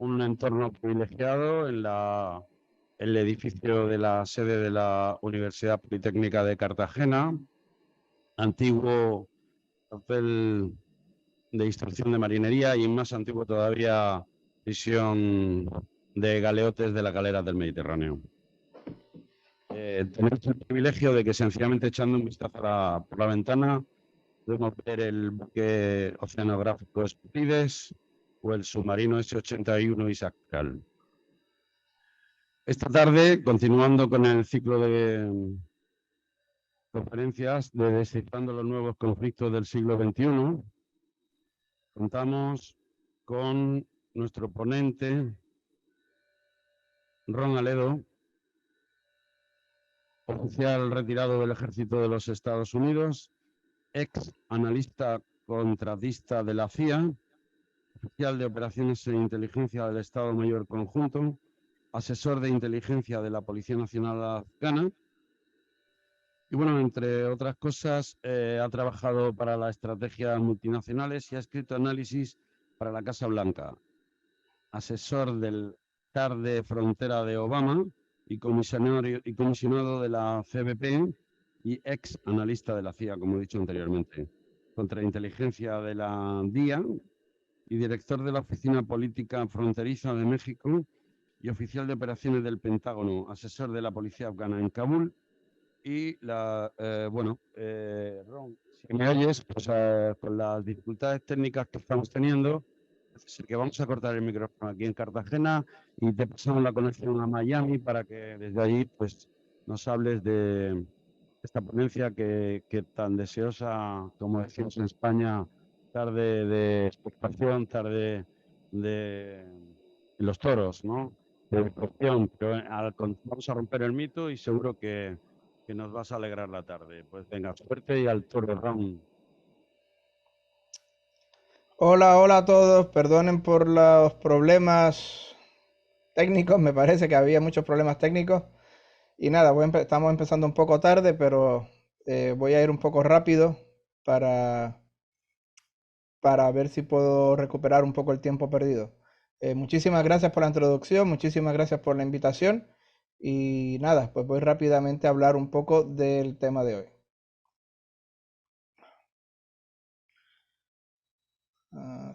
un entorno privilegiado en el edificio de la sede de la Universidad Politécnica de Cartagena, antiguo cuartel de instrucción de marinería y más antiguo todavía prisión de galeotes de las galeras del Mediterráneo. Tenemos el privilegio de que sencillamente echando un vistazo por la ventana podemos ver el buque oceanográfico Spirides o el submarino S-81 Isaac Pearl. Esta tarde, continuando con el ciclo de conferencias de Descifrando los nuevos conflictos del siglo XXI, contamos con nuestro ponente, Ron Aledo, oficial retirado del Ejército de los Estados Unidos, ex analista contratista de la CIA, oficial de Operaciones e Inteligencia del Estado Mayor Conjunto, asesor de inteligencia de la Policía Nacional Afgana. Y bueno, entre otras cosas, ha trabajado para las estrategias multinacionales y ha escrito análisis para la Casa Blanca. Asesor del TAR de Frontera de Obama y comisionado de la CBP y ex analista de la CIA, como he dicho anteriormente. Contrainteligencia de la DIA y director de la Oficina Política Fronteriza de México y oficial de operaciones del Pentágono, asesor de la policía afgana en Kabul. Y Ron, si me oyes, pues con las dificultades técnicas que estamos teniendo, es que vamos a cortar el micrófono aquí en Cartagena y te pasamos la conexión a Miami para que desde allí pues nos hables de esta ponencia que tan deseosa, como decimos en España, tarde de expectación, tarde de los toros, ¿no? De expectación, pero vamos a romper el mito y seguro que nos vas a alegrar la tarde. Pues venga, suerte y al toro, Ron. Hola a todos, perdonen por los problemas técnicos, me parece que había muchos problemas técnicos. Y nada, estamos empezando un poco tarde, pero voy a ir un poco rápido para, para ver si puedo recuperar un poco el tiempo perdido. Muchísimas gracias por la introducción, muchísimas gracias por la invitación. Y nada, pues voy rápidamente a hablar un poco del tema de hoy.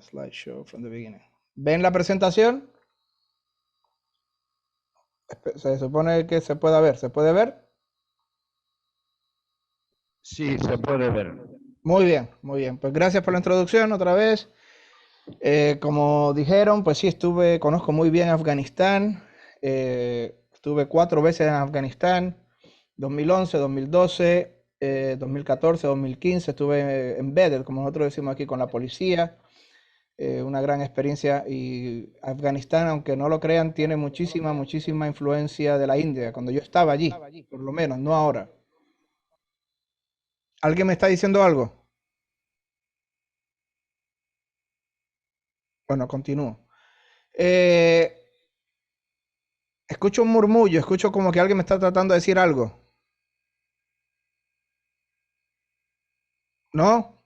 Slideshow from the beginning. ¿Ven la presentación? Se supone que se pueda ver. ¿Se puede ver? Sí, se puede ver. Muy bien, muy bien. Pues gracias por la introducción otra vez. Como dijeron, pues sí, conozco muy bien Afganistán. Estuve 4 veces en Afganistán, 2011, 2012, 2014, 2015. Estuve embedded, como nosotros decimos aquí, con la policía. Una gran experiencia. Y Afganistán, aunque no lo crean, tiene muchísima influencia de la India. Cuando yo estaba allí, por lo menos, no ahora. ¿Alguien me está diciendo algo? Bueno, continúo. Escucho un murmullo, escucho como que alguien me está tratando de decir algo. ¿No?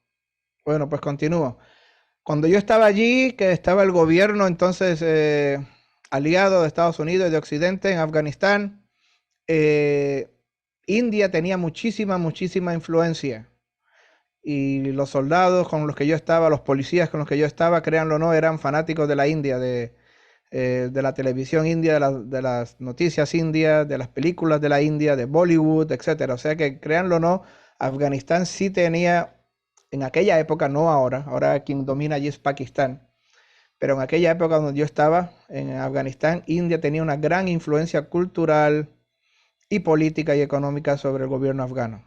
Bueno, pues continúo. Cuando yo estaba allí, que estaba el gobierno entonces aliado de Estados Unidos y de Occidente en Afganistán, India tenía muchísima influencia. Y los soldados con los que yo estaba, los policías con los que yo estaba, créanlo o no, eran fanáticos de la India, de la televisión india, de las noticias indias, de las películas de la India, de Bollywood, etcétera. O sea que, créanlo o no, Afganistán sí tenía, en aquella época, no ahora, ahora quien domina allí es Pakistán, pero en aquella época donde yo estaba, en Afganistán, India tenía una gran influencia cultural y política y económica sobre el gobierno afgano.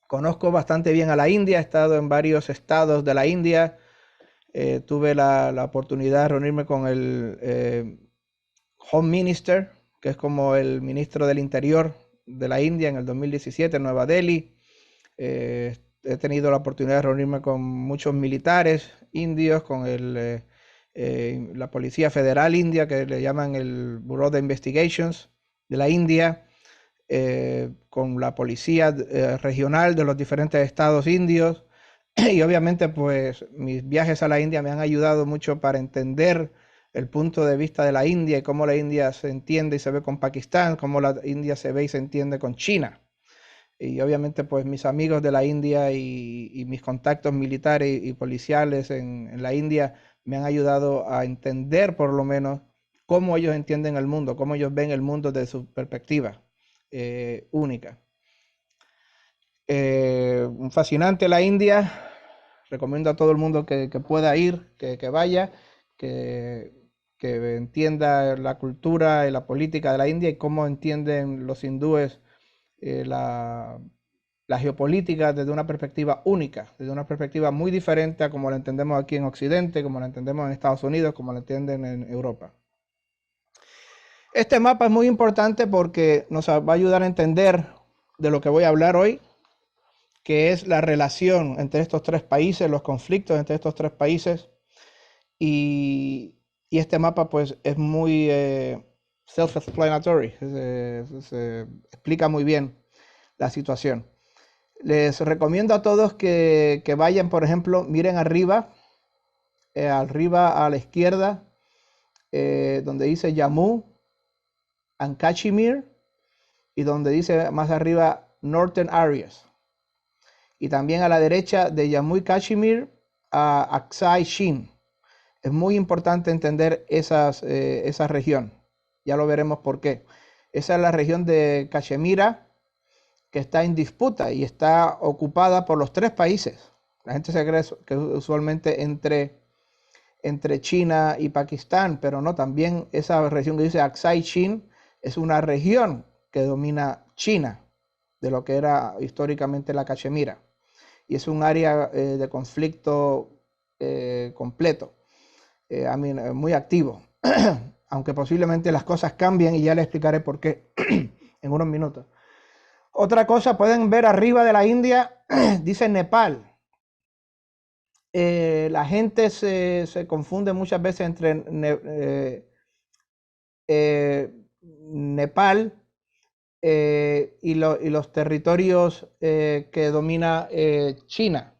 Conozco bastante bien a la India, he estado en varios estados de la India. Tuve la oportunidad de reunirme con el Home Minister, que es como el ministro del Interior de la India en el 2017 en Nueva Delhi. He tenido la oportunidad de reunirme con muchos militares indios, con la Policía Federal India, que le llaman el Bureau de Investigations de la India, con la policía regional de los diferentes estados indios. Y obviamente pues mis viajes a la India me han ayudado mucho para entender el punto de vista de la India y cómo la India se entiende y se ve con Pakistán, cómo la India se ve y se entiende con China. Y obviamente pues mis amigos de la India y mis contactos militares y policiales en la India me han ayudado a entender por lo menos cómo ellos entienden el mundo, cómo ellos ven el mundo desde su perspectiva única. Fascinante la India, recomiendo a todo el mundo que pueda ir, que vaya, que entienda la cultura y la política de la India y cómo entienden los hindúes la geopolítica desde una perspectiva única, desde una perspectiva muy diferente a como la entendemos aquí en Occidente, como la entendemos en Estados Unidos, como la entienden en Europa. Este mapa es muy importante porque nos va a ayudar a entender de lo que voy a hablar hoy, que es la relación entre estos tres países, los conflictos entre estos tres países. Y este mapa pues es muy self-explanatory, se explica muy bien la situación. Les recomiendo a todos que vayan, por ejemplo, miren arriba a la izquierda, donde dice Jammu and Kashmir, y donde dice más arriba Northern Areas. Y también a la derecha de Jammu y Kashmir a Aksai Chin. Es muy importante entender esa región. Ya lo veremos por qué. Esa es la región de Cachemira, que está en disputa y está ocupada por los tres países. La gente se cree que usualmente entre China y Pakistán, pero no, también esa región que dice Aksai Chin es una región que domina China, de lo que era históricamente la Cachemira. Y es un área de conflicto completo, muy activo, aunque posiblemente las cosas cambien y ya les explicaré por qué en unos minutos. Otra cosa, pueden ver arriba de la India, dice Nepal. La gente se confunde muchas veces entre Nepal y los territorios que domina China.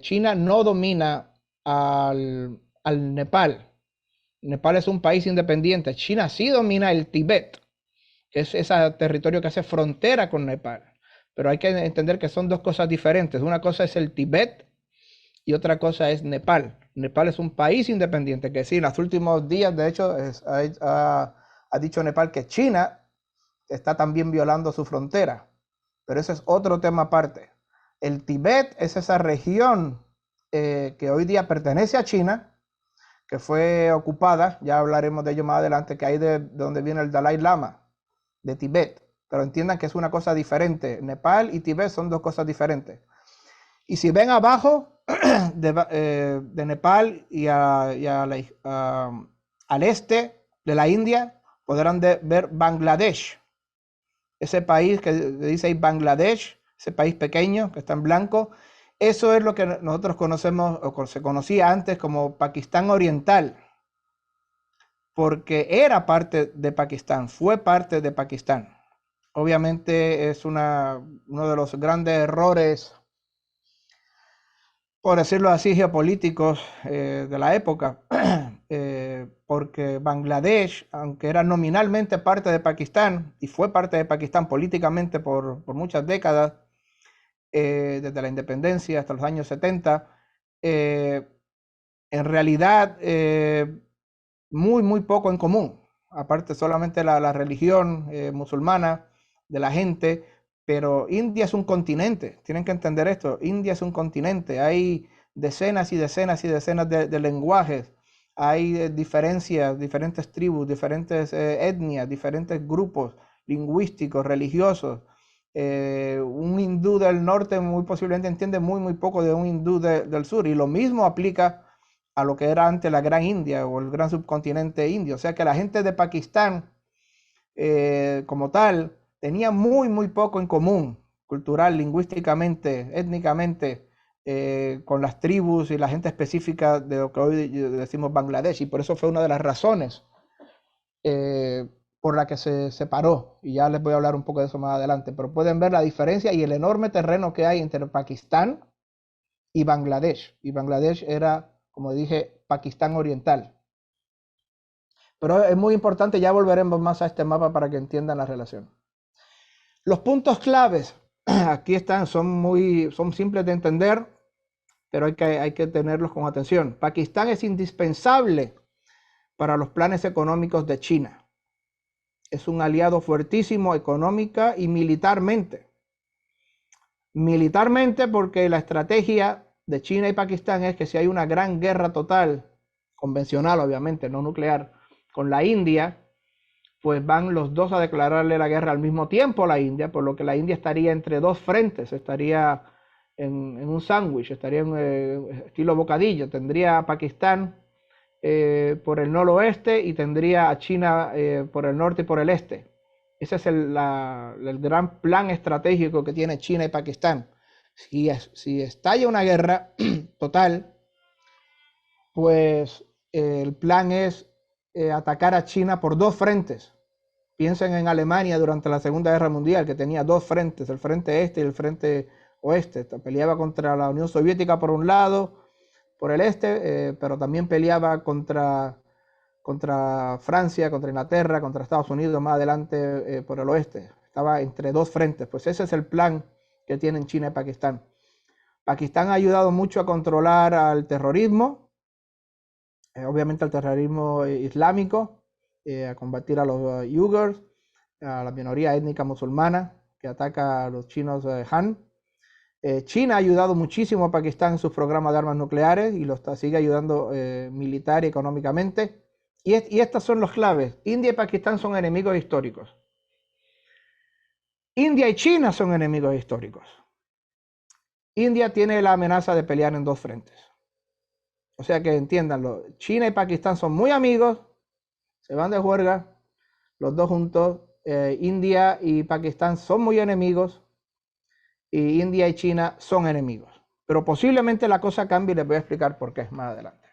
China no domina al Nepal. Nepal es un país independiente. China sí domina el Tíbet, que es ese territorio que hace frontera con Nepal. Pero hay que entender que son dos cosas diferentes. Una cosa es el Tíbet y otra cosa es Nepal. Nepal es un país independiente, que sí, en los últimos días, de hecho, ha dicho Nepal que China está también violando su frontera. Pero ese es otro tema aparte. El Tíbet es esa región que hoy día pertenece a China, que fue ocupada, ya hablaremos de ello más adelante, que ahí de donde viene el Dalai Lama, de Tíbet. Pero entiendan que es una cosa diferente. Nepal y Tíbet son dos cosas diferentes. Y si ven abajo de Nepal y al este de la India, podrán ver Bangladesh. Ese país que dice ahí Bangladesh, ese país pequeño que está en blanco, eso es lo que nosotros conocemos o se conocía antes como Pakistán Oriental, porque era parte de Pakistán, fue parte de Pakistán. Obviamente es uno de los grandes errores, por decirlo así, geopolíticos de la época, porque Bangladesh, aunque era nominalmente parte de Pakistán y fue parte de Pakistán políticamente por muchas décadas, desde la independencia hasta los años 70, en realidad muy poco en común, aparte solamente la religión musulmana de la gente. Pero India es un continente, tienen que entender esto, India es un continente, hay decenas y decenas y decenas de lenguajes, hay diferencias, diferentes tribus, diferentes etnias, diferentes grupos lingüísticos, religiosos. Un hindú del norte muy posiblemente entiende muy poco de un hindú del sur, y lo mismo aplica a lo que era antes la Gran India o el gran subcontinente indio. O sea que la gente de Pakistán como tal tenía muy poco en común, cultural, lingüísticamente, étnicamente, con las tribus y la gente específica de lo que hoy decimos Bangladesh, y por eso fue una de las razones por la que se separó, y ya les voy a hablar un poco de eso más adelante, pero pueden ver la diferencia y el enorme terreno que hay entre Pakistán y Bangladesh era, como dije, Pakistán Oriental. Pero es muy importante, ya volveremos más a este mapa para que entiendan la relación. Los puntos claves, aquí están, son simples de entender, pero hay que tenerlos con atención. Pakistán es indispensable para los planes económicos de China. Es un aliado fuertísimo económica y militarmente. Militarmente porque la estrategia de China y Pakistán es que si hay una gran guerra total, convencional obviamente, no nuclear, con la India, pues van los dos a declararle la guerra al mismo tiempo a la India, por lo que la India estaría entre dos frentes, estaría en un sándwich, estaría en estilo bocadillo, tendría a Pakistán por el noroeste y tendría a China por el norte y por el este. Ese es el gran plan estratégico que tiene China y Pakistán. Si estalla una guerra total, pues el plan es atacar a China por dos frentes. Piensen en Alemania durante la Segunda Guerra Mundial, que tenía dos frentes, el frente este y el frente oeste. Peleaba contra la Unión Soviética por un lado, por el este, pero también peleaba contra Francia, contra Inglaterra, contra Estados Unidos más adelante por el oeste. Estaba entre dos frentes. Pues ese es el plan que tienen China y Pakistán. Pakistán ha ayudado mucho a controlar al terrorismo, obviamente al terrorismo islámico, a combatir a los Uyghurs, a la minoría étnica musulmana que ataca a los chinos Han. China ha ayudado muchísimo a Pakistán en sus programas de armas nucleares y sigue ayudando militar y económicamente. Y estas son los claves. India y Pakistán son enemigos históricos. India y China son enemigos históricos. India tiene la amenaza de pelear en dos frentes. O sea que entiéndanlo. China y Pakistán son muy amigos, se van de juerga, los dos juntos. India y Pakistán son muy enemigos y India y China son enemigos. Pero posiblemente la cosa cambie y les voy a explicar por qué más adelante.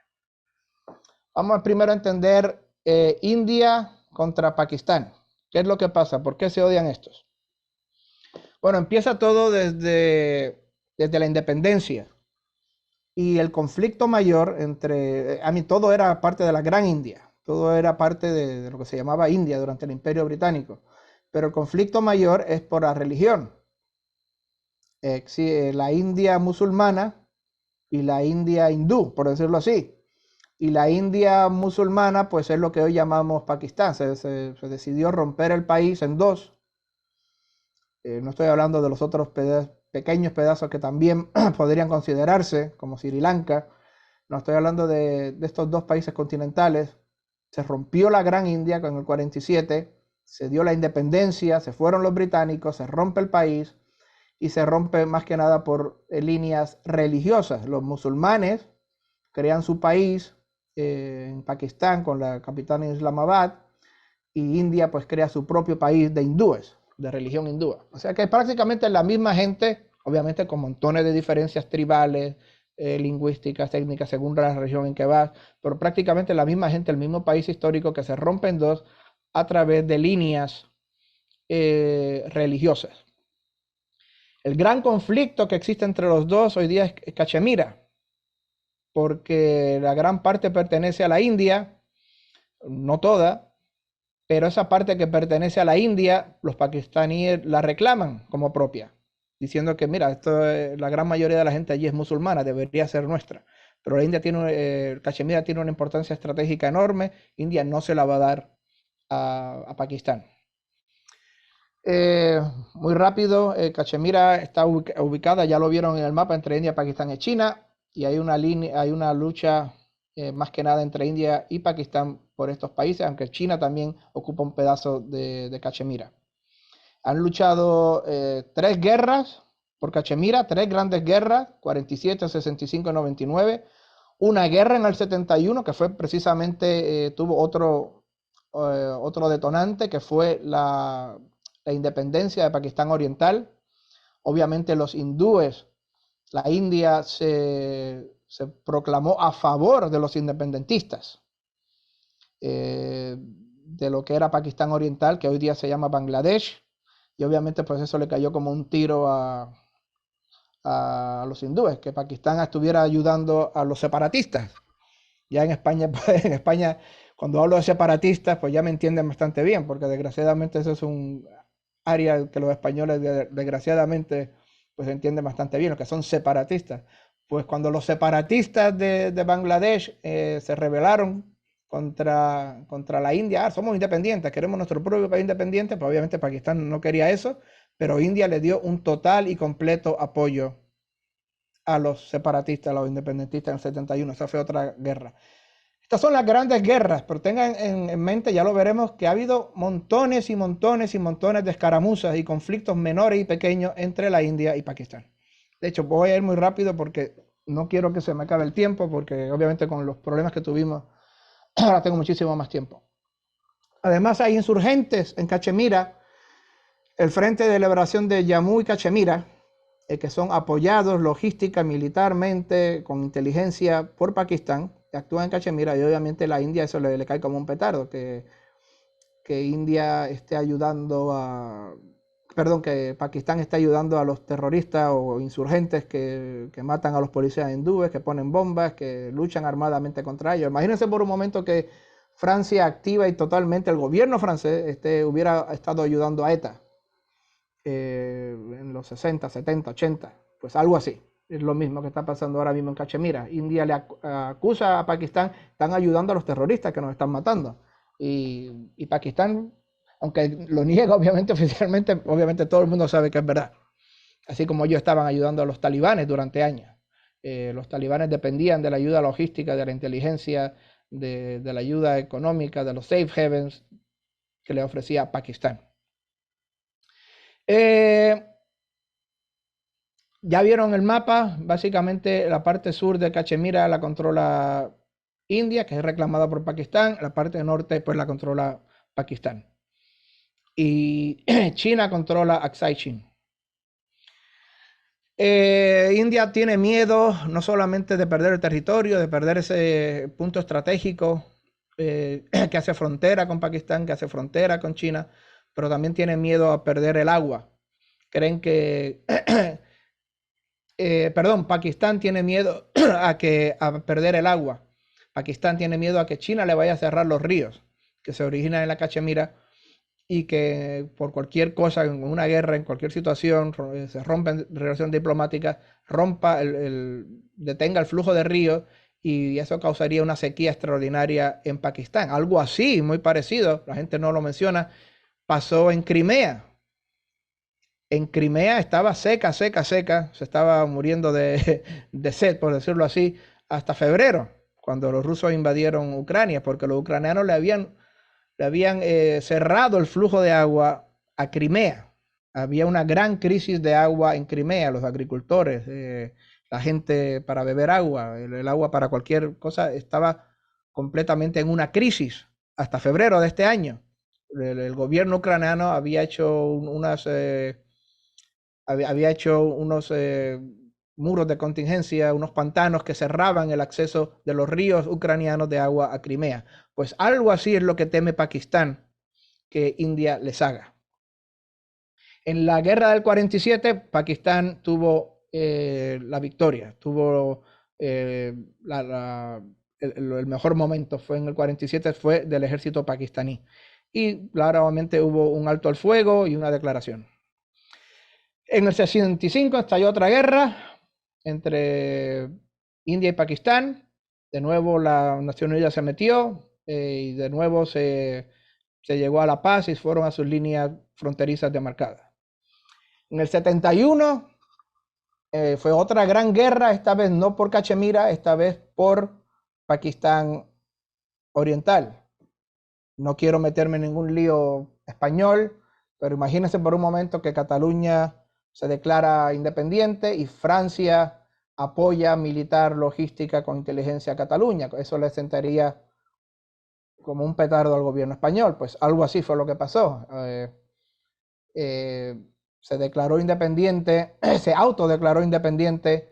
Vamos primero a entender India contra Pakistán. ¿Qué es lo que pasa? ¿Por qué se odian estos? Bueno, empieza todo desde la independencia y el conflicto mayor todo era parte de la Gran India. Todo era parte de lo que se llamaba India durante el Imperio Británico. Pero el conflicto mayor es por la religión. La India musulmana y la India hindú, por decirlo así. Y la India musulmana, pues es lo que hoy llamamos Pakistán. Se decidió romper el país en dos. No estoy hablando de los otros pequeños pedazos que también podrían considerarse, como Sri Lanka. No estoy hablando de estos dos países continentales. Se rompió la Gran India con el 47, se dio la independencia, se fueron los británicos, se rompe el país y se rompe más que nada por líneas religiosas. Los musulmanes crean su país en Pakistán con la capital en Islamabad y India pues crea su propio país de hindúes, de religión hindú. O sea que prácticamente la misma gente, obviamente con montones de diferencias tribales, lingüísticas, técnicas, según la región en que vas, pero prácticamente la misma gente, el mismo país histórico que se rompe en dos a través de líneas religiosas. El gran conflicto que existe entre los dos hoy día es Cachemira, porque la gran parte pertenece a la India, no toda, pero esa parte que pertenece a la India, los pakistaníes la reclaman como propia, diciendo que mira, la gran mayoría de la gente allí es musulmana, debería ser nuestra. Pero la India Cachemira tiene una importancia estratégica enorme, India no se la va a dar a Pakistán. Muy rápido, Cachemira está ubicada, ya lo vieron en el mapa, entre India, Pakistán y China, y hay una lucha más que nada entre India y Pakistán por estos países, aunque China también ocupa un pedazo de Cachemira. Han luchado 3 guerras por Cachemira, 3 grandes guerras, 47, 65 y 99. Una guerra en el 71 que fue precisamente, tuvo otro detonante, que fue la independencia de Pakistán Oriental. Obviamente los hindúes, la India se proclamó a favor de los independentistas de lo que era Pakistán Oriental, que hoy día se llama Bangladesh, y obviamente pues eso le cayó como un tiro a los hindúes, que Pakistán estuviera ayudando a los separatistas. Ya en España, Cuando hablo de separatistas, pues ya me entienden bastante bien, porque desgraciadamente eso es un área que los españoles desgraciadamente pues entienden bastante bien, lo que son separatistas. Pues cuando los separatistas de Bangladesh se rebelaron contra la India, somos independientes, queremos nuestro propio país independiente, pues obviamente Pakistán no quería eso, pero India le dio un total y completo apoyo a los separatistas, a los independentistas en el 71. Esa fue otra guerra. Estas son las grandes guerras, pero tengan en mente, ya lo veremos, que ha habido montones y montones y montones de escaramuzas y conflictos menores y pequeños entre la India y Pakistán. De hecho, voy a ir muy rápido porque no quiero que se me acabe el tiempo, porque obviamente con los problemas que tuvimos, ahora tengo muchísimo más tiempo. Además, hay insurgentes en Cachemira, el Frente de Liberación de Jammu y Cachemira, que son apoyados logística, militarmente, con inteligencia por Pakistán, que actúan en Cachemira, y obviamente la India eso le cae como un petardo, que India esté ayudando a... Perdón, que Pakistán esté ayudando a los terroristas o insurgentes que matan a los policías hindúes, que ponen bombas, que luchan armadamente contra ellos. Imagínense por un momento que Francia activa y totalmente el gobierno francés hubiera estado ayudando a ETA en los 60, 70, 80, pues algo así. Es lo mismo que está pasando ahora mismo en Cachemira. India le acusa a Pakistán, están ayudando a los terroristas que nos están matando. Y Pakistán, aunque lo niega obviamente oficialmente, obviamente todo el mundo sabe que es verdad. Así como ellos estaban ayudando a los talibanes durante años. Los talibanes dependían de la ayuda logística, de la inteligencia, de la ayuda económica, de los safe havens que le ofrecía Pakistán. Ya vieron el mapa, básicamente la parte sur de Cachemira la controla India, que es reclamada por Pakistán, la parte norte pues la controla Pakistán. Y China controla Aksai Chin. India tiene miedo no solamente de perder el territorio, de perder ese punto estratégico que hace frontera con Pakistán, que hace frontera con China, pero también tiene miedo a perder el agua. Creen que Pakistán tiene miedo a perder el agua. Pakistán tiene miedo a que China le vaya a cerrar los ríos que se originan en la Cachemira y que por cualquier cosa, en una guerra, en cualquier situación, se rompen relaciones diplomáticas, detenga el flujo de ríos y eso causaría una sequía extraordinaria en Pakistán. Algo así, muy parecido, la gente no lo menciona, pasó en Crimea. En Crimea estaba seca, se estaba muriendo de sed, por decirlo así, hasta febrero, cuando los rusos invadieron Ucrania, porque los ucranianos le habían cerrado el flujo de agua a Crimea. Había una gran crisis de agua en Crimea, los agricultores, la gente para beber agua, el agua para cualquier cosa estaba completamente en una crisis hasta febrero de este año. El gobierno ucraniano había hecho unos muros de contingencia, unos pantanos que cerraban el acceso de los ríos ucranianos de agua a Crimea. Pues algo así es lo que teme Pakistán que India les haga. En la guerra del 47, Pakistán tuvo la victoria, tuvo el mejor momento, fue en el 47, fue del ejército pakistaní. Y claramente hubo un alto al fuego y una declaración. En el 65 estalló otra guerra entre India y Pakistán. De nuevo la Nación Unida se metió y de nuevo se llegó a la paz y fueron a sus líneas fronterizas demarcadas. En el 71 fue otra gran guerra, esta vez no por Cachemira, esta vez por Pakistán Oriental. No quiero meterme en ningún lío español, pero imagínense por un momento que Cataluña se declara independiente y Francia apoya militar, logística con inteligencia a Cataluña. Eso le sentaría como un petardo al gobierno español. Pues algo así fue lo que pasó. Se declaró independiente, se autodeclaró independiente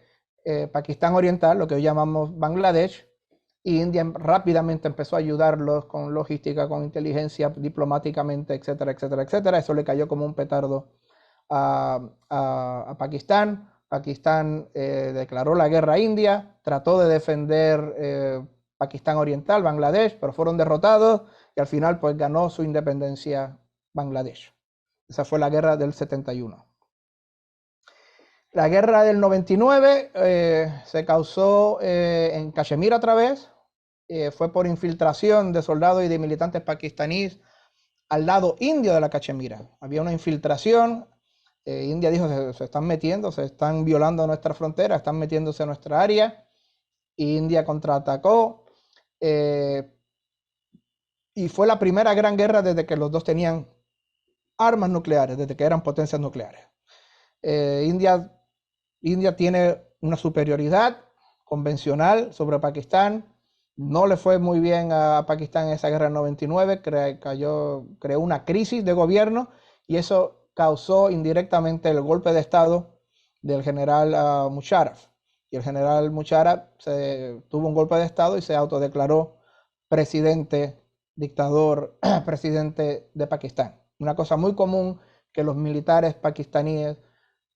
Pakistán Oriental, lo que hoy llamamos Bangladesh, y India rápidamente empezó a ayudarlos con logística, con inteligencia, diplomáticamente, etcétera, etcétera, etcétera. Eso le cayó como un petardo a Pakistán. Pakistán declaró la guerra a India, trató de defender Pakistán Oriental, Bangladesh, pero fueron derrotados y al final pues ganó su independencia Bangladesh. Esa fue la guerra del 71. La guerra del 99 se causó en Cachemira otra vez. Fue por infiltración de soldados y de militantes pakistaníes al lado indio de la Cachemira. Había una infiltración. India dijo, se están metiendo, se están violando nuestra frontera, están metiéndose en nuestra área. Y India contraatacó. Y fue la primera gran guerra desde que los dos tenían armas nucleares, desde que eran potencias nucleares. India tiene una superioridad convencional sobre Pakistán. No le fue muy bien a Pakistán en esa guerra del 99, creó una crisis de gobierno y eso causó indirectamente el golpe de estado del general Musharraf. Y el general Musharraf tuvo un golpe de estado y se autodeclaró presidente, dictador, presidente de Pakistán. Una cosa muy común que los militares pakistaníes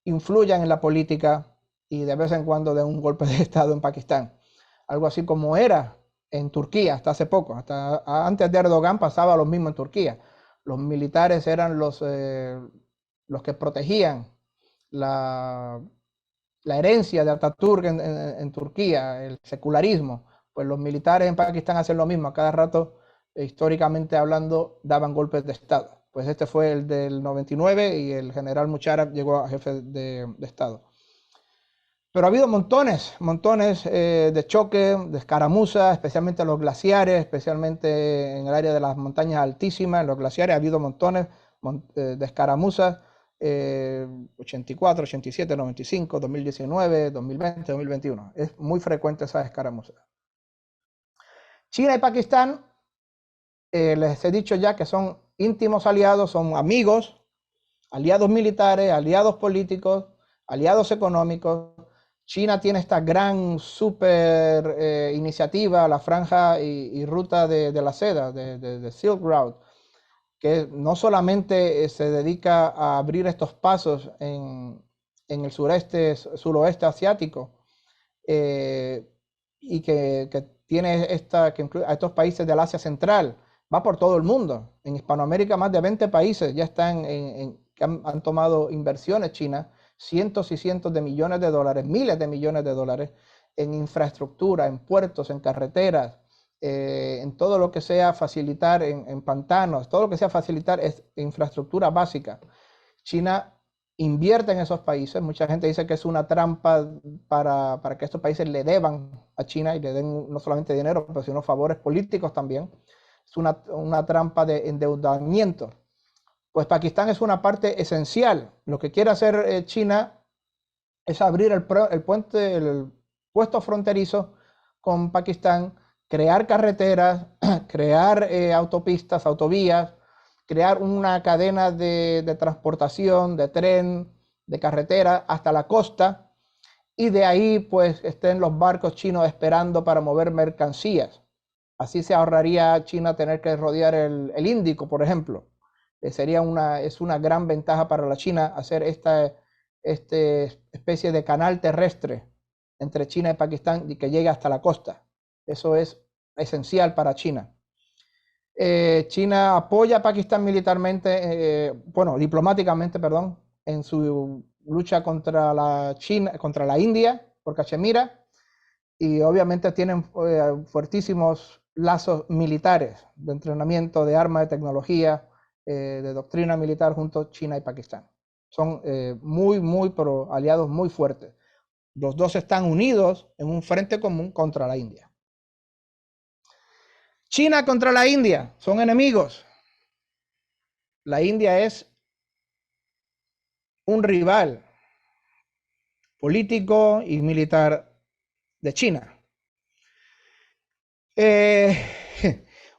influyan en la política y de vez en cuando den un golpe de estado en Pakistán. Algo así como era en Turquía hasta hace poco, hasta antes de Erdogan pasaba lo mismo en Turquía. Los militares eran los que protegían la herencia de Atatürk en Turquía, el secularismo. Pues los militares en Pakistán hacen lo mismo, a cada rato, históricamente hablando, daban golpes de estado. Pues este fue el del 99 y el general Musharraf llegó a jefe de estado. Pero ha habido montones de choques, de escaramuzas, especialmente en los glaciares, especialmente en el área de las montañas altísimas. En los glaciares ha habido montones de escaramuzas, 84, 87, 95, 2019, 2020, 2021. Es muy frecuente esas escaramuzas. China y Pakistán, les he dicho ya que son íntimos aliados, son amigos, aliados militares, aliados políticos, aliados económicos. China tiene esta gran super iniciativa, la franja y ruta de la seda, de Silk Road, que no solamente se dedica a abrir estos pasos en el suroeste asiático, y que tiene que incluye a estos países del Asia Central, va por todo el mundo. En Hispanoamérica más de 20 países ya están que han tomado inversiones chinas, cientos y cientos de millones de dólares, miles de millones de dólares en infraestructura, en puertos, en carreteras, en todo lo que sea facilitar, en pantanos, todo lo que sea facilitar es infraestructura básica. China invierte en esos países. Mucha gente dice que es una trampa para que estos países le deban a China y le den no solamente dinero, pero sino favores políticos también. Es una trampa de endeudamiento. Pues Pakistán es una parte esencial. Lo que quiere hacer China es abrir el puesto fronterizo con Pakistán, crear carreteras, crear autopistas, autovías, crear una cadena de transportación, de tren, de carretera hasta la costa, y de ahí pues estén los barcos chinos esperando para mover mercancías. Así se ahorraría China tener que rodear el Índico, por ejemplo. Es una gran ventaja para la China hacer esta especie de canal terrestre entre China y Pakistán y que llegue hasta la costa. Eso es esencial para China. China apoya a Pakistán militarmente, diplomáticamente, perdón, en su lucha contra la India por Cachemira, y obviamente tienen fuertísimos lazos militares de entrenamiento, de armas, de tecnología, de doctrina militar junto a China y Pakistán. Son aliados muy fuertes. Los dos están unidos en un frente común contra la India. China contra la India, son enemigos. La India es un rival político y militar de China.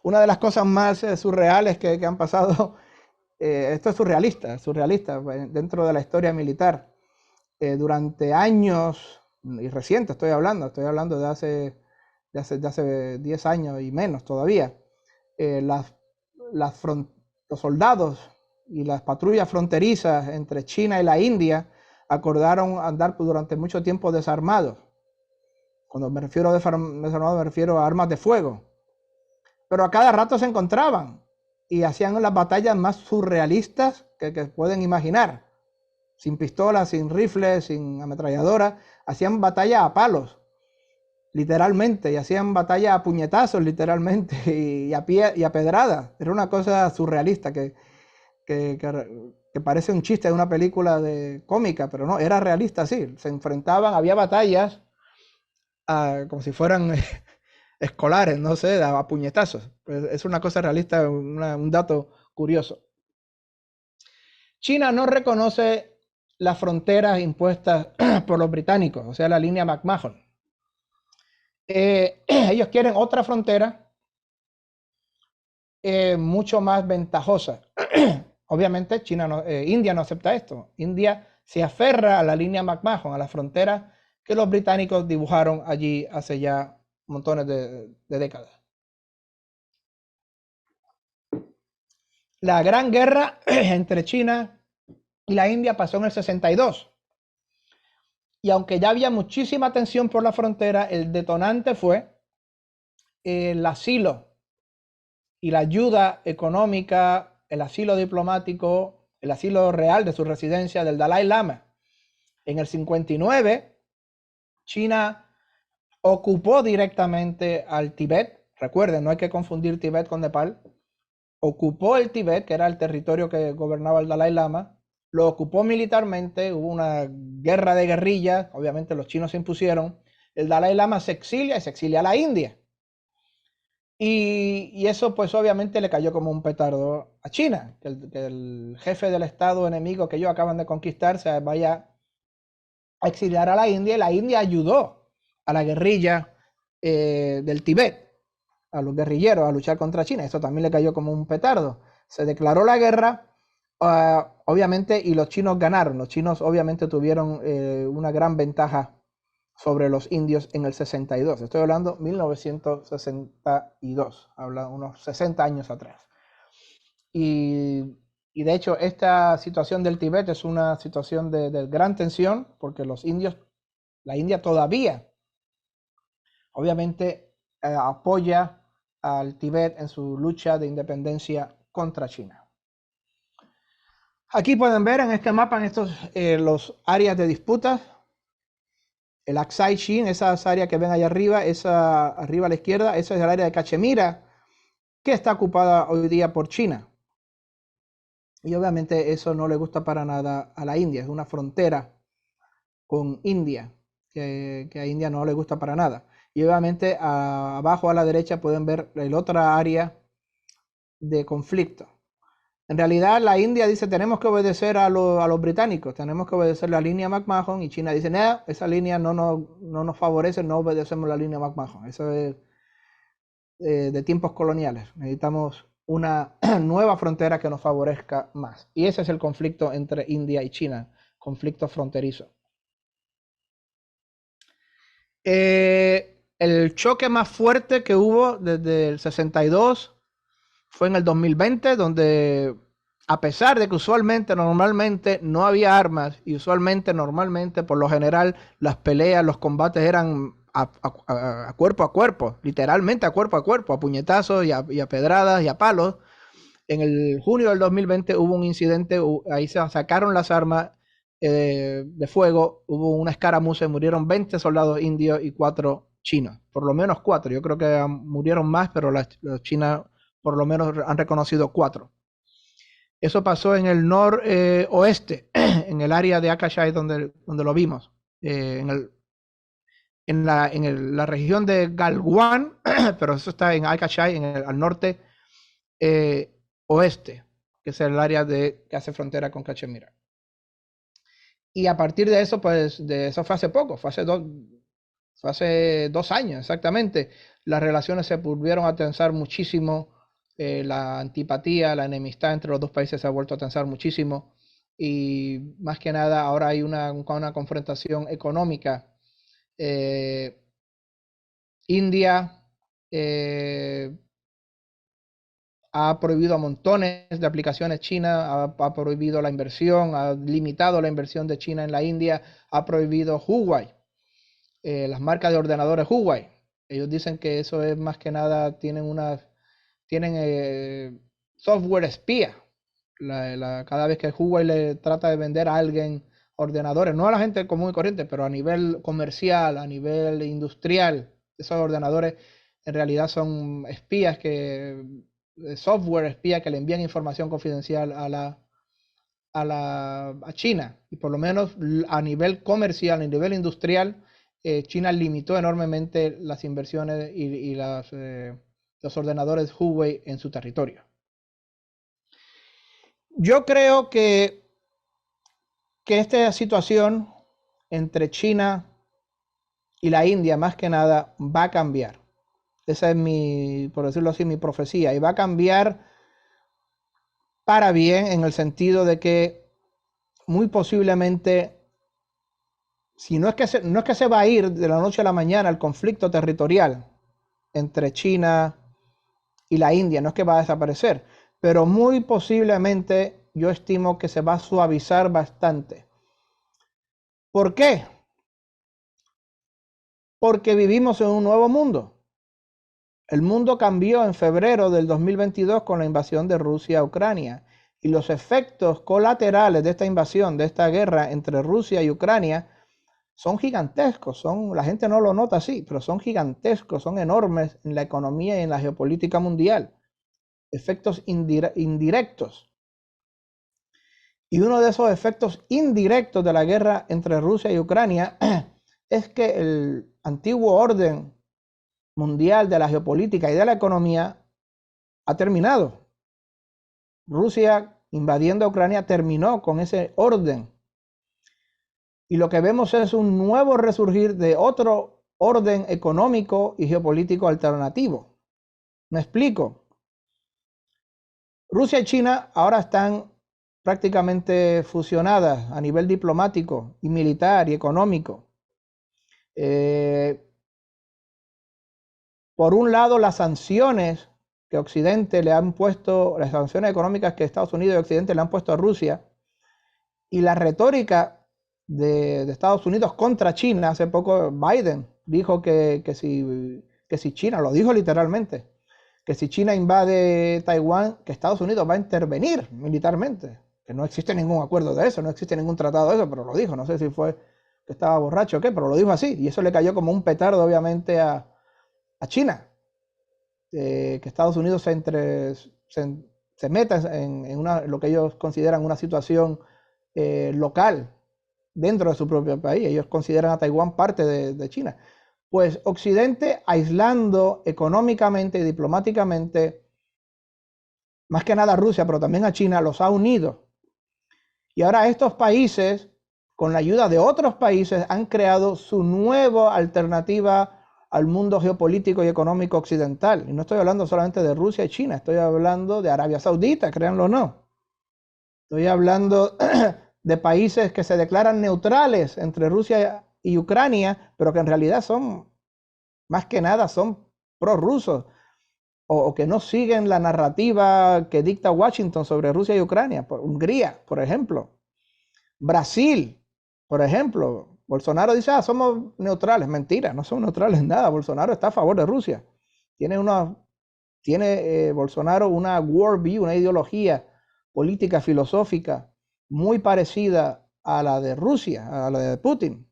Una de las cosas más surreales que han pasado, esto es surrealista dentro de la historia militar. Durante años, y reciente estoy hablando de hace 10 años y menos todavía, los soldados y las patrullas fronterizas entre China y la India acordaron andar durante mucho tiempo desarmados, Cuando me refiero a desarmado, me refiero a armas de fuego. Pero a cada rato se encontraban y hacían las batallas más surrealistas que pueden imaginar. Sin pistolas, sin rifles, sin ametralladoras. Hacían batalla a palos, literalmente, y hacían batalla a puñetazos, literalmente, y a pedradas. Era una cosa surrealista que parece un chiste de una película cómica, pero no, era realista, sí. Se enfrentaban, había batallas como si fueran escolares, no sé, a puñetazos. Pues es una cosa realista, un dato curioso. China no reconoce las fronteras impuestas por los británicos, o sea, la línea McMahon. Ellos quieren otra frontera mucho más ventajosa. Obviamente India no acepta esto. India se aferra a la línea McMahon, a la frontera que los británicos dibujaron allí hace ya montones de décadas. La gran guerra entre China y la India pasó en el 62. Y aunque ya había muchísima tensión por la frontera, el detonante fue el asilo y la ayuda económica, el asilo diplomático, el asilo real de su residencia del Dalai Lama. En el 59, China ocupó directamente al Tíbet. Recuerden, no hay que confundir Tíbet con Nepal. Ocupó el Tíbet, que era el territorio que gobernaba el Dalai Lama. Lo ocupó militarmente, hubo una guerra de guerrillas, obviamente los chinos se impusieron. El Dalai Lama se exilia y se exilia a la India. Y eso pues obviamente le cayó como un petardo a China, que el jefe del estado enemigo que ellos acaban de conquistar se vaya a exiliar a la India, y la India ayudó a la guerrilla del Tíbet, a los guerrilleros a luchar contra China. Eso también le cayó como un petardo. Se declaró la guerra, obviamente, y los chinos ganaron. Los chinos obviamente tuvieron una gran ventaja sobre los indios en el 62. Estoy hablando 1962, habla unos 60 años atrás. Y de hecho, esta situación del Tíbet es una situación de gran tensión, porque los indios, la India todavía, obviamente, apoya al Tíbet en su lucha de independencia contra China. Aquí pueden ver en este mapa, en estos los áreas de disputas. El Aksai Chin, esa área que ven allá arriba, esa arriba a la izquierda, esa es el área de Cachemira, que está ocupada hoy día por China. Y obviamente eso no le gusta para nada a la India, es una frontera con India, que a India no le gusta para nada. Y obviamente abajo a la derecha pueden ver el otra área de conflicto. En realidad la India dice tenemos que obedecer a los británicos, tenemos que obedecer la línea McMahon, y China dice no, esa línea no nos favorece, no obedecemos la línea McMahon. Eso es de tiempos coloniales. Necesitamos una nueva frontera que nos favorezca más. Y ese es el conflicto entre India y China, conflicto fronterizo. El choque más fuerte que hubo desde el 62 fue en el 2020, donde a pesar de que normalmente no había armas, y normalmente, por lo general, las peleas, los combates eran a cuerpo a cuerpo, literalmente a cuerpo, a puñetazos y a pedradas y a palos. En el junio del 2020 hubo un incidente, ahí se sacaron las armas de fuego, hubo una escaramuza, murieron 20 soldados indios y 4 chinos, por lo menos 4, yo creo que murieron más, pero los chinos por lo menos han reconocido 4. Eso pasó en el noroeste, en el área de Akashai donde lo vimos, en la región de Galwan, pero eso está en Akashai, al norte oeste, que es el área que hace frontera con Cachemira. Y a partir de eso, pues, de eso fue hace poco, fue hace 2 años exactamente. Las relaciones se volvieron a tensar muchísimo, la antipatía, la enemistad entre los dos países se ha vuelto a tensar muchísimo, y más que nada ahora hay una confrontación económica. India ha prohibido a montones de aplicaciones chinas, ha prohibido la inversión, ha limitado la inversión de China en la India, ha prohibido Huawei. las marcas de ordenadores Huawei. Ellos dicen que eso es más que nada, tienen software espía. Cada vez que Huawei le trata de vender a alguien ordenadores, no a la gente común y corriente, pero a nivel comercial, a nivel industrial, esos ordenadores en realidad son espías software espía que le envían información confidencial a China. Y por lo menos a nivel comercial, a nivel industrial, China limitó enormemente las inversiones y los ordenadores Huawei en su territorio. Yo creo que esta situación entre China y la India, más que nada, va a cambiar. Esa es por decirlo así, mi profecía. Y va a cambiar para bien, en el sentido de que muy posiblemente, si no es que se va a ir de la noche a la mañana el conflicto territorial entre China y la India, no es que va a desaparecer, pero muy posiblemente yo estimo que se va a suavizar bastante. ¿Por qué? Porque vivimos en un nuevo mundo. El mundo cambió en febrero del 2022 con la invasión de Rusia a Ucrania, y los efectos colaterales de esta invasión, de esta guerra entre Rusia y Ucrania, son gigantescos. La gente no lo nota así, pero son gigantescos, son enormes en la economía y en la geopolítica mundial. Efectos indirectos. Y uno de esos efectos indirectos de la guerra entre Rusia y Ucrania es que el antiguo orden mundial de la geopolítica y de la economía ha terminado. Rusia invadiendo a Ucrania terminó con ese orden. Y lo que vemos es un nuevo resurgir de otro orden económico y geopolítico alternativo. ¿Me explico? Rusia y China ahora están prácticamente fusionadas a nivel diplomático y militar y económico. Por un lado, las sanciones que Occidente le han puesto, las sanciones económicas que Estados Unidos y Occidente le han puesto a Rusia, y la retórica de Estados Unidos contra China. Hace poco Biden dijo que si China, lo dijo literalmente, que si China invade Taiwán, que Estados Unidos va a intervenir militarmente, que no existe ningún acuerdo de eso, no existe ningún tratado de eso, pero lo dijo. No sé si fue que estaba borracho o qué, pero lo dijo así, y eso le cayó como un petardo obviamente a China, que Estados Unidos se meta en lo que ellos consideran una situación local dentro de su propio país. Ellos consideran a Taiwán parte de China. Pues Occidente, aislando económicamente y diplomáticamente, más que nada a Rusia, pero también a China, los ha unido. Y ahora estos países, con la ayuda de otros países, han creado su nueva alternativa al mundo geopolítico y económico occidental. Y no estoy hablando solamente de Rusia y China, estoy hablando de Arabia Saudita, créanlo o no. Estoy hablando de países que se declaran neutrales entre Rusia y Ucrania, pero que en realidad son, más que nada, son prorrusos, o que no siguen la narrativa que dicta Washington sobre Rusia y Ucrania. Hungría, por ejemplo. Brasil, por ejemplo. Bolsonaro dice, somos neutrales. Mentira, no son neutrales nada. Bolsonaro está a favor de Rusia. Tiene Bolsonaro una worldview, una ideología política, filosófica, muy parecida a la de Rusia, a la de Putin.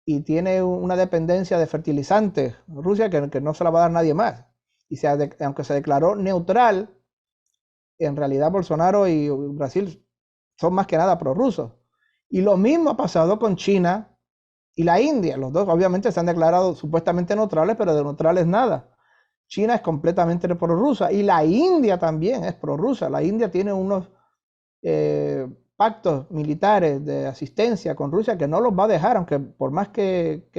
Y tiene una dependencia de fertilizantes, Rusia, que no se la va a dar nadie más. Y aunque se declaró neutral, en realidad Bolsonaro y Brasil son más que nada prorrusos. Y lo mismo ha pasado con China y la India. Los dos obviamente se han declarado supuestamente neutrales, pero de neutrales nada. China es completamente prorrusa y la India también es prorrusa. La India tiene unos pactos militares de asistencia con Rusia que no los va a dejar, aunque por más que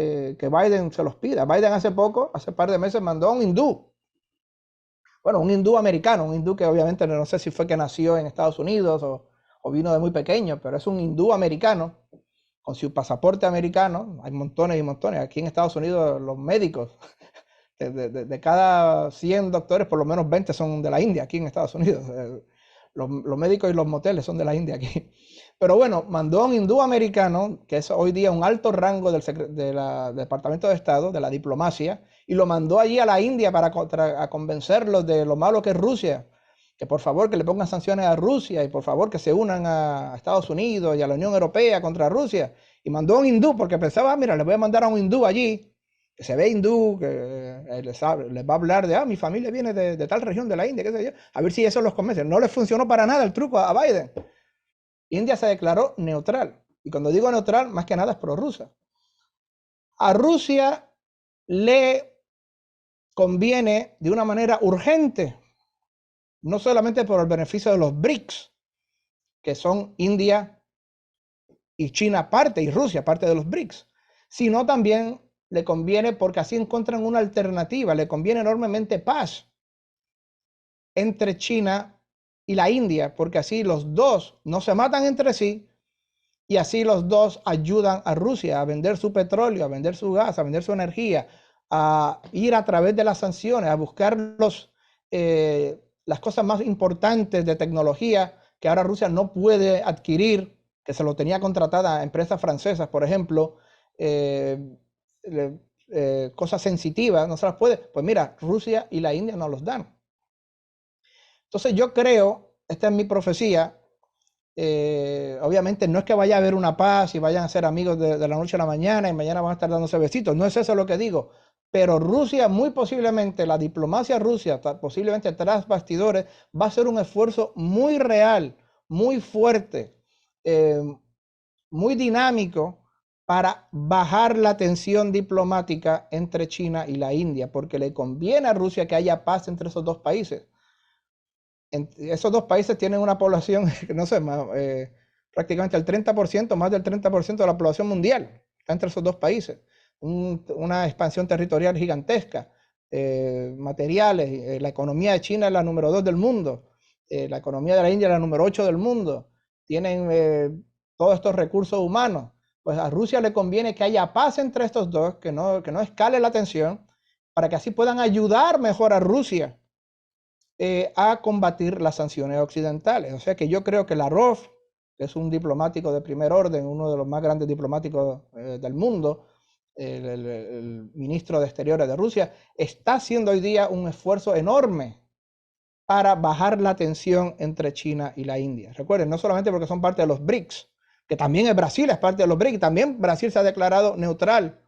Biden se los pida. Biden hace un par de meses, mandó a un hindú. Bueno, un hindú americano, un hindú que obviamente no sé si fue que nació en Estados Unidos o vino de muy pequeño, pero es un hindú americano con su pasaporte americano. Hay montones y montones. Aquí en Estados Unidos los médicos, de cada 100 doctores, por lo menos 20 son de la India, aquí en Estados Unidos. Los médicos y los moteles son de la India aquí. Pero bueno, mandó a un hindú americano, que es hoy día un alto rango del Departamento de Estado, de la diplomacia, y lo mandó allí a la India para convencerlos de lo malo que es Rusia, que por favor que le pongan sanciones a Rusia y por favor que se unan a Estados Unidos y a la Unión Europea contra Rusia. Y mandó a un hindú porque pensaba, mira, le voy a mandar a un hindú allí, que se ve hindú, que les va a hablar de, mi familia viene de tal región de la India, qué sé yo, a ver si eso los convence. No les funcionó para nada el truco a Biden. India se declaró neutral. Y cuando digo neutral, más que nada es prorrusa. A Rusia le conviene de una manera urgente, no solamente por el beneficio de los BRICS, que son India y China parte, y Rusia parte de los BRICS, sino también le conviene porque así encuentran una alternativa, le conviene enormemente paz entre China y la India, porque así los dos no se matan entre sí, y así los dos ayudan a Rusia a vender su petróleo, a vender su gas, a vender su energía, a ir a través de las sanciones, a buscar las cosas más importantes de tecnología que ahora Rusia no puede adquirir, que se lo tenía contratada a empresas francesas, por ejemplo, cosas sensitivas, no se las puede. Pues mira, Rusia y la India no los dan. Entonces yo creo, esta es mi profecía, obviamente no es que vaya a haber una paz y vayan a ser amigos de la noche a la mañana y mañana van a estar dándose besitos, no es eso lo que digo, pero Rusia muy posiblemente, la diplomacia rusa, posiblemente tras bastidores, va a hacer un esfuerzo muy real, muy fuerte, muy dinámico para bajar la tensión diplomática entre China y la India, porque le conviene a Rusia que haya paz entre esos dos países. Esos dos países tienen una población, no sé, prácticamente el 30%, más del 30% de la población mundial está entre esos dos países. Una expansión territorial gigantesca, materiales, la economía de China es la número 2 del mundo, la economía de la India es la número 8 del mundo, tienen todos estos recursos humanos. Pues a Rusia le conviene que haya paz entre estos dos, que no escale la tensión, para que así puedan ayudar mejor a Rusia a combatir las sanciones occidentales. O sea que yo creo que Lavrov, que es un diplomático de primer orden, uno de los más grandes diplomáticos del mundo, el ministro de Exteriores de Rusia, está haciendo hoy día un esfuerzo enorme para bajar la tensión entre China y la India. Recuerden, no solamente porque son parte de los BRICS, que también es Brasil, es parte de los BRICS, también Brasil se ha declarado neutral,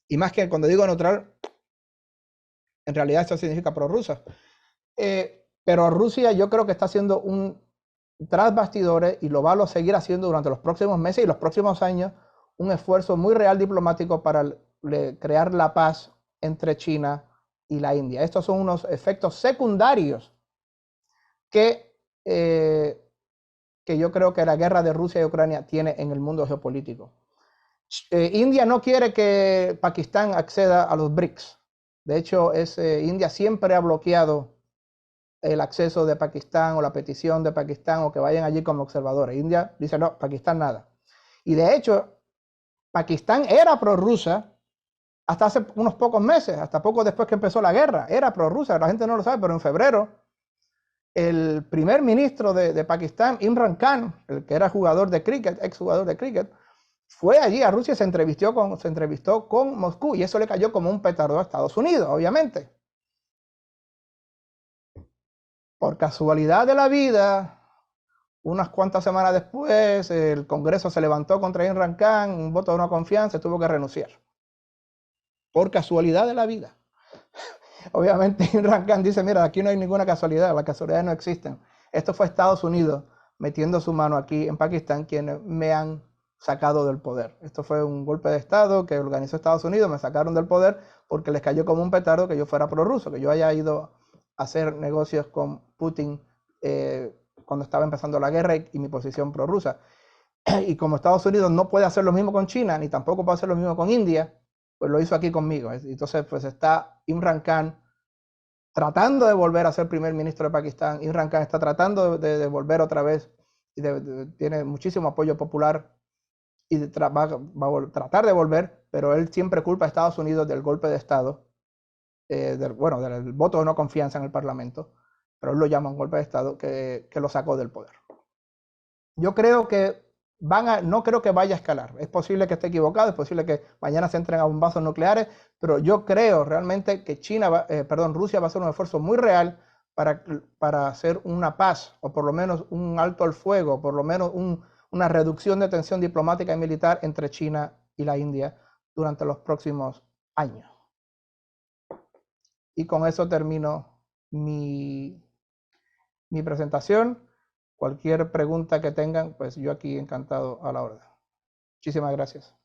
y más que cuando digo neutral, en realidad eso significa prorrusa. Pero Rusia yo creo que está haciendo un tras bastidores y lo va a seguir haciendo durante los próximos meses y los próximos años, un esfuerzo muy real diplomático para crear la paz entre China y la India. Estos son unos efectos secundarios que yo creo que la guerra de Rusia y Ucrania tiene en el mundo geopolítico. India no quiere que Pakistán acceda a los BRICS. De hecho, India siempre ha bloqueado el acceso de Pakistán o la petición de Pakistán o que vayan allí como observadores. India dice no, Pakistán nada. Y de hecho, Pakistán era prorrusa hasta hace unos pocos meses, hasta poco después que empezó la guerra. Era prorrusa, la gente no lo sabe, pero en febrero el primer ministro de Pakistán, Imran Khan, el que era jugador de cricket, exjugador de cricket, fue allí a Rusia y se entrevistó con Moscú y eso le cayó como un petardo a Estados Unidos, obviamente. Por casualidad de la vida, unas cuantas semanas después, el Congreso se levantó contra Imran Khan, un voto de no confianza, tuvo que renunciar. Por casualidad de la vida. Obviamente Imran Khan dice, mira, aquí no hay ninguna casualidad, las casualidades no existen. Esto fue Estados Unidos metiendo su mano aquí en Pakistán, quienes me han sacado del poder. Esto fue un golpe de Estado que organizó Estados Unidos, me sacaron del poder porque les cayó como un petardo que yo fuera prorruso, que yo haya ido a hacer negocios con Putin cuando estaba empezando la guerra y mi posición prorrusa. Y como Estados Unidos no puede hacer lo mismo con China, ni tampoco puede hacer lo mismo con India, pues lo hizo aquí conmigo. Entonces, pues está Imran Khan tratando de volver a ser primer ministro de Pakistán. Imran Khan está tratando de volver otra vez y tiene muchísimo apoyo popular y va a tratar de volver, pero él siempre culpa a Estados Unidos del golpe de Estado, del voto de no confianza en el Parlamento, pero él lo llama un golpe de Estado que lo sacó del poder. Yo creo que no creo que vaya a escalar. Es posible que esté equivocado, es posible que mañana se entren a bombazos nucleares, pero yo creo realmente que Rusia va a hacer un esfuerzo muy real para hacer una paz, o por lo menos un alto al fuego, o por lo menos una reducción de tensión diplomática y militar entre China y la India durante los próximos años. Y con eso termino mi presentación. Cualquier pregunta que tengan, pues yo aquí encantado a la orden. Muchísimas gracias.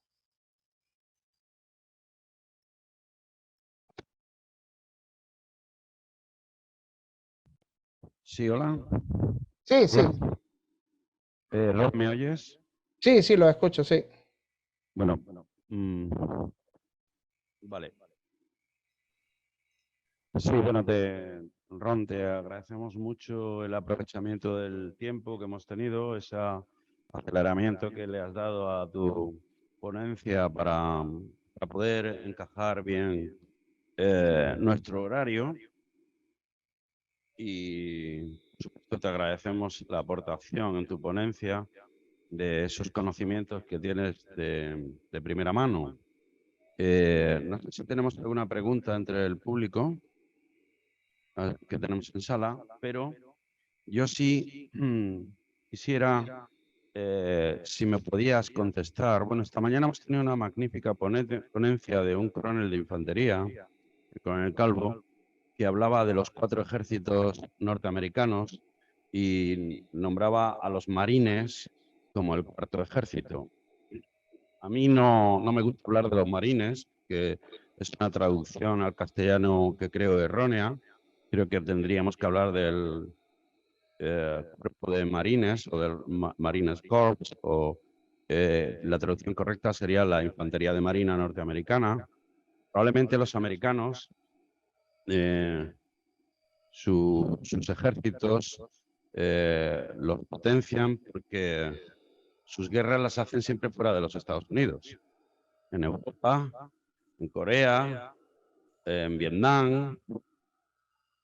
Sí, hola. Sí, sí. Rob, ¿me oyes? Sí, sí, lo escucho, sí. Bueno, vale. Sí, bueno, Ron, te agradecemos mucho el aprovechamiento del tiempo que hemos tenido, ese aceleramiento que le has dado a tu ponencia para poder encajar bien nuestro horario. Y por supuesto te agradecemos la aportación en tu ponencia de esos conocimientos que tienes de primera mano. No sé si tenemos alguna pregunta entre el público que tenemos en sala, pero yo sí quisiera, si me podías contestar. Bueno, esta mañana hemos tenido una magnífica ponencia de un coronel de infantería, el coronel Calvo, que hablaba de los 4 ejércitos norteamericanos y nombraba a los marines como el 4.º ejército. A mí no me gusta hablar de los marines, que es una traducción al castellano que creo errónea. Creo que tendríamos que hablar del cuerpo de marines o del Marines Corps, o la traducción correcta sería la Infantería de Marina norteamericana. Probablemente los americanos, sus ejércitos los potencian porque sus guerras las hacen siempre fuera de los Estados Unidos. En Europa, en Corea, en Vietnam,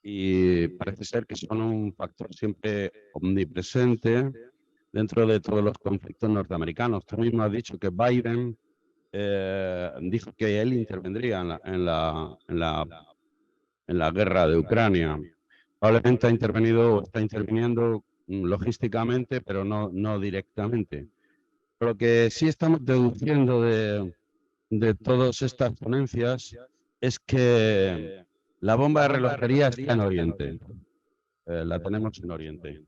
y parece ser que son un factor siempre omnipresente dentro de todos los conflictos norteamericanos. Tú mismo has dicho que Biden dijo que él intervendría en la guerra de Ucrania. Probablemente ha intervenido o está interviniendo logísticamente, pero no directamente. Lo que sí estamos deduciendo de todas estas ponencias es que la bomba de relojería está en Oriente. La tenemos en Oriente.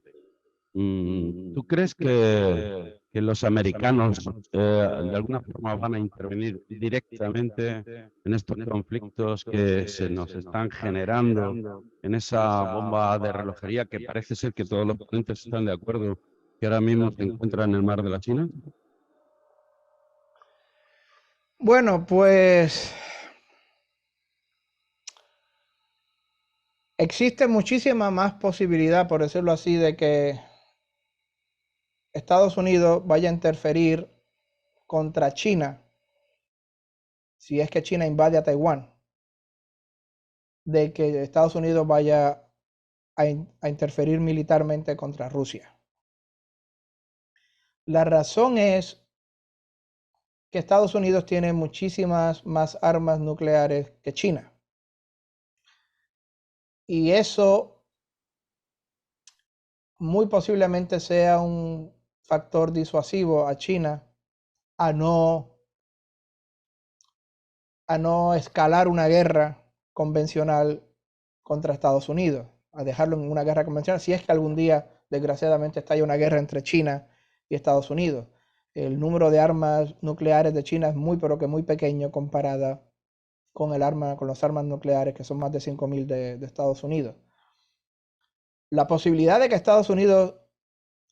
¿Tú crees que los americanos de alguna forma van a intervenir directamente en estos conflictos que se nos están generando en esa bomba de relojería, que parece ser que todos los ponentes están de acuerdo que ahora mismo se encuentra en el mar de la China? Bueno, pues existe muchísima más posibilidad, por decirlo así, de que Estados Unidos vaya a interferir contra China si es que China invade a Taiwán, de que Estados Unidos vaya a interferir militarmente contra Rusia. La razón es que Estados Unidos tiene muchísimas más armas nucleares que China. Y eso muy posiblemente sea un factor disuasivo a China a no escalar una guerra convencional contra Estados Unidos, a dejarlo en una guerra convencional, si es que algún día, desgraciadamente, estalla una guerra entre China y Estados Unidos. El número de armas nucleares de China es muy, pero que muy pequeño comparada con las armas nucleares, que son más de 5.000 de Estados Unidos. La posibilidad de que Estados Unidos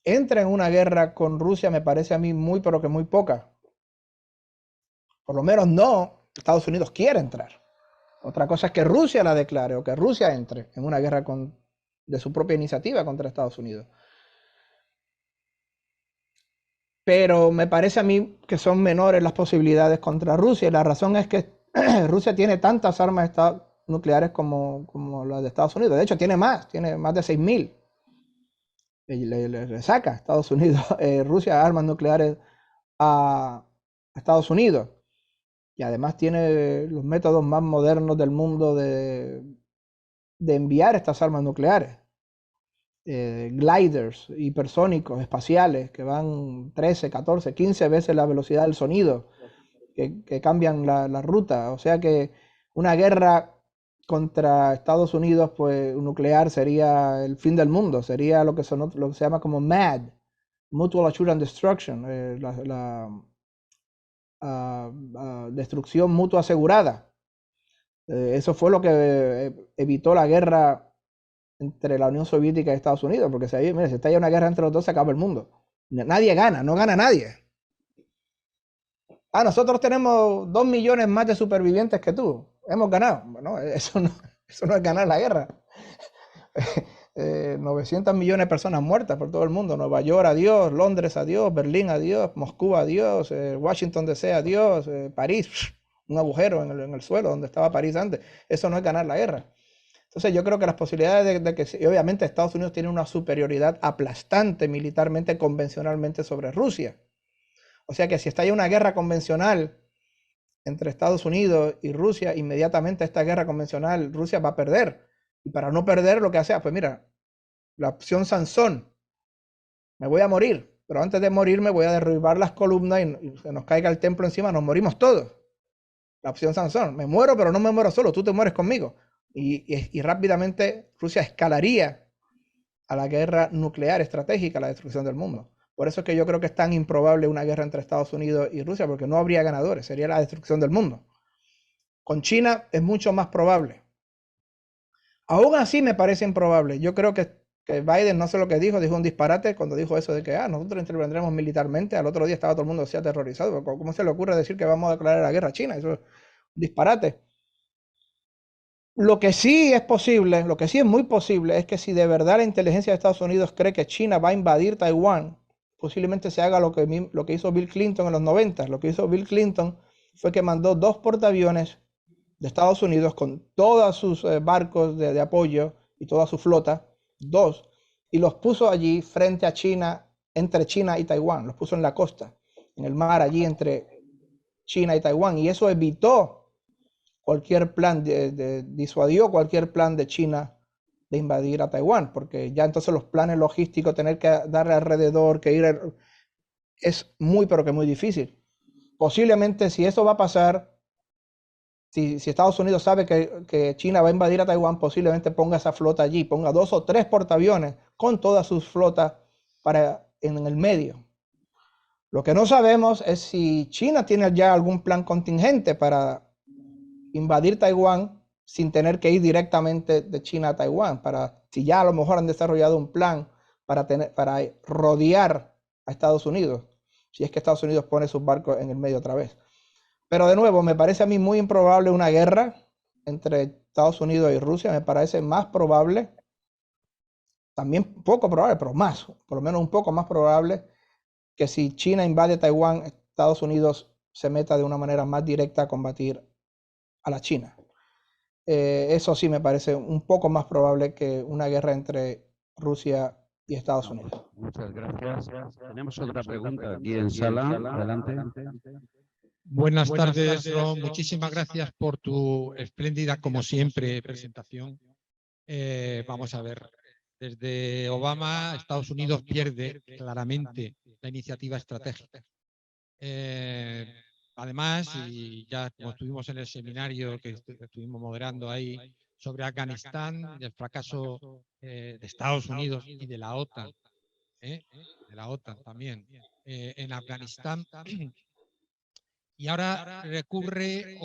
entre en una guerra con Rusia me parece a mí muy, pero que muy poca. Por lo menos no Estados Unidos quiere entrar. Otra cosa es que Rusia la declare o que Rusia entre en una guerra de su propia iniciativa contra Estados Unidos. Pero me parece a mí que son menores las posibilidades contra Rusia. Y la razón es que Rusia tiene tantas armas nucleares como las de Estados Unidos. De hecho, tiene más de 6.000. le saca a Estados Unidos, Rusia, armas nucleares a Estados Unidos. Y además tiene los métodos más modernos del mundo de enviar estas armas nucleares. Gliders hipersónicos, espaciales, que van 13, 14, 15 veces la velocidad del sonido, que cambian la ruta. O sea que una guerra contra Estados Unidos, pues nuclear, sería el fin del mundo, sería lo que se llama como MAD, Mutual Assured and Destruction, destrucción mutua asegurada. Eso fue lo que evitó la guerra entre la Unión Soviética y Estados Unidos, porque mira, si está ya una guerra entre los dos, se acaba el mundo. Nadie gana, no gana nadie. Nosotros tenemos 2 millones más de supervivientes que tú. Hemos ganado. Bueno, eso no es ganar la guerra. 900 millones de personas muertas por todo el mundo. Nueva York, adiós. Londres, adiós. Berlín, adiós. Moscú, adiós. Washington, D.C., adiós. París, un agujero en el suelo donde estaba París antes. Eso no es ganar la guerra. Entonces yo creo que las posibilidades de que, y obviamente Estados Unidos tiene una superioridad aplastante militarmente, convencionalmente sobre Rusia. O sea que si estalla una guerra convencional entre Estados Unidos y Rusia, inmediatamente esta guerra convencional Rusia va a perder. Y para no perder lo que hace, pues mira, la opción Sansón, me voy a morir, pero antes de morir me voy a derribar las columnas y se nos caiga el templo encima, nos morimos todos. La opción Sansón, me muero, pero no me muero solo, tú te mueres conmigo. Y rápidamente Rusia escalaría a la guerra nuclear estratégica, la destrucción del mundo. Por eso es que yo creo que es tan improbable una guerra entre Estados Unidos y Rusia, porque no habría ganadores, sería la destrucción del mundo. Con China es mucho más probable. Aún así me parece improbable. Yo creo que Biden, no sé lo que dijo un disparate cuando dijo eso de que nosotros intervendremos militarmente. Al otro día estaba todo el mundo así aterrorizado. ¿Cómo se le ocurre decir que vamos a declarar la guerra a China? Eso es un disparate. Lo que sí es posible, lo que sí es muy posible, es que si de verdad la inteligencia de Estados Unidos cree que China va a invadir Taiwán, posiblemente se haga lo que hizo Bill Clinton en los 90. Lo que hizo Bill Clinton fue que mandó 2 portaaviones de Estados Unidos con todos sus barcos de apoyo y toda su flota, 2, y los puso allí frente a China, entre China y Taiwán, los puso en la costa, en el mar allí entre China y Taiwán, y eso evitó cualquier plan, disuadió cualquier plan de China de invadir a Taiwán, porque ya entonces los planes logísticos, tener que darle alrededor, es muy, pero que muy difícil. Posiblemente si eso va a pasar, si Estados Unidos sabe que China va a invadir a Taiwán, posiblemente ponga esa flota allí, ponga 2 o 3 portaaviones con todas sus flotas en el medio. Lo que no sabemos es si China tiene ya algún plan contingente para invadir Taiwán sin tener que ir directamente de China a Taiwán, si ya a lo mejor han desarrollado un plan para rodear a Estados Unidos, si es que Estados Unidos pone sus barcos en el medio otra vez. Pero de nuevo, me parece a mí muy improbable una guerra entre Estados Unidos y Rusia, me parece más probable, también poco probable, pero más, por lo menos un poco más probable, que si China invade Taiwán, Estados Unidos se meta de una manera más directa a combatir a la China. Eso sí me parece un poco más probable que una guerra entre Rusia y Estados Unidos. Muchas gracias. Tenemos otra pregunta aquí en sala. Adelante. Buenas tardes, Ron. Muchísimas gracias por tu espléndida, como siempre, presentación. Vamos a ver. Desde Obama, Estados Unidos pierde claramente la iniciativa estratégica. Además, y ya como estuvimos en el seminario que estuvimos moderando ahí sobre Afganistán, el fracaso de Estados Unidos y de la OTAN, también, en Afganistán. Y ahora recurre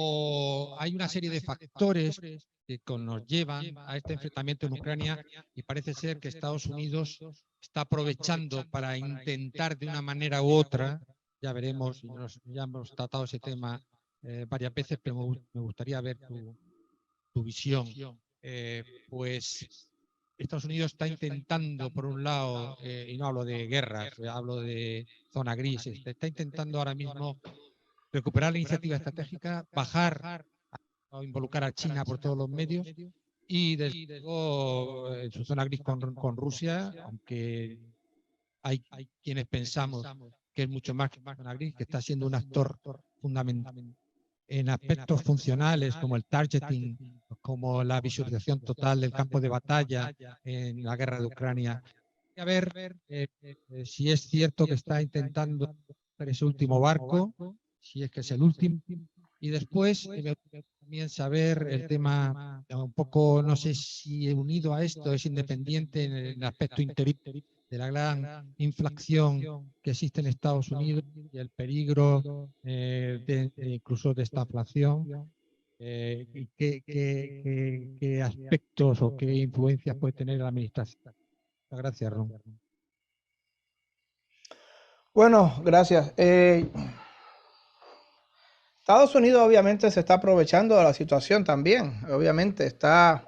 hay una serie de factores que nos llevan a este enfrentamiento en Ucrania y parece ser que Estados Unidos está aprovechando para intentar de una manera u otra, ya veremos, ya hemos tratado ese tema varias veces, pero me gustaría ver tu visión. Pues Estados Unidos está intentando, por un lado, y no hablo de guerras, hablo de zona gris, está intentando ahora mismo recuperar la iniciativa estratégica, bajar o involucrar a China por todos los medios y desde luego en su zona gris con Rusia, aunque hay quienes pensamos que es mucho más que Magritte, que está siendo un actor fundamental en aspectos funcionales como el targeting, como la visualización total del campo de batalla en la guerra de Ucrania. A ver si es cierto que está intentando hacer ese último barco, si es que es el último. Y después también saber el tema, un poco, no sé si unido a esto, es independiente en el aspecto interior de la gran inflación que existe en Estados Unidos y el peligro incluso de esta inflación. ¿Qué aspectos o qué influencias puede tener la administración? Muchas gracias, Ron. Bueno, gracias. Estados Unidos obviamente se está aprovechando de la situación también. Obviamente está